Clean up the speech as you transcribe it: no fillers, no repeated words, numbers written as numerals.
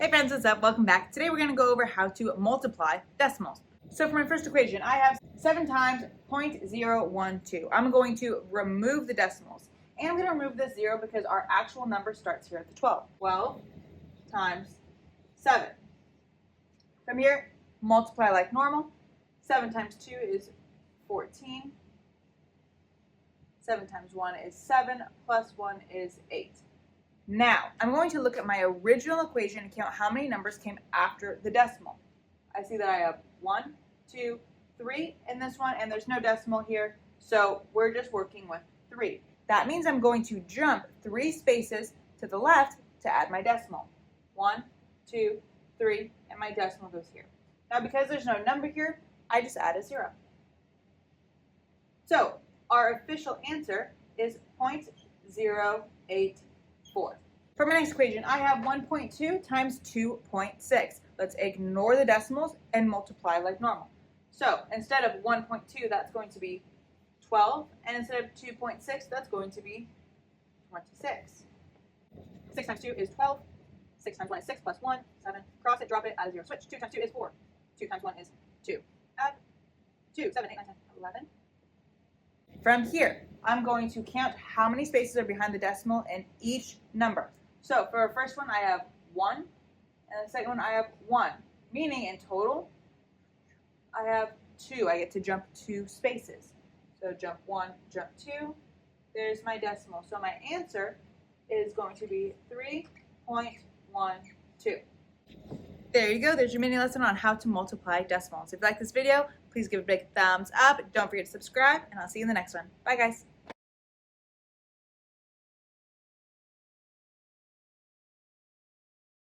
Hey friends, what's up? Welcome back. Today we're going to go over how to multiply decimals. So for my first equation, I have 7 times 0.012. I'm going to remove the decimals. And I'm going to remove this 0 because our actual number starts here at the 12. 12 times 7. From here, multiply like normal. 7 times 2 is 14. 7 times 1 is 7, plus 1 is 8. Now, I'm going to look at my original equation and count how many numbers came after the decimal. I see that I have 1, 2, 3 in this one, and there's no decimal here, so we're just working with 3. That means I'm going to jump 3 spaces to the left to add my decimal. 1, 2, 3, and my decimal goes here. Now, because there's no number here, I just add a 0. So, our official answer is 0.084. For my next equation, I have 1.2 times 2.6. Let's ignore the decimals and multiply like normal. So instead of 1.2, that's going to be 12, and instead of 2.6, that's going to be 26. 6 times 2 is 12. 6 times 1 is 6 plus 1, 7. Cross it, drop it, add a 0. Switch. 2 times 2 is 4. 2 times 1 is 2. Add 2, 7, 8, 9, 10, 11. From here, I'm going to count how many spaces are behind the decimal in each number. So for our first one, I have 1, and the second one, I have 1, meaning in total, I have 2. I get to jump 2 spaces. So jump 1, jump 2. There's my decimal. So my answer is going to be 3.12. There you go. There's your mini lesson on how to multiply decimals. If you like this video, please give it a big thumbs up. Don't forget to subscribe, and I'll see you in the next one. Bye, guys.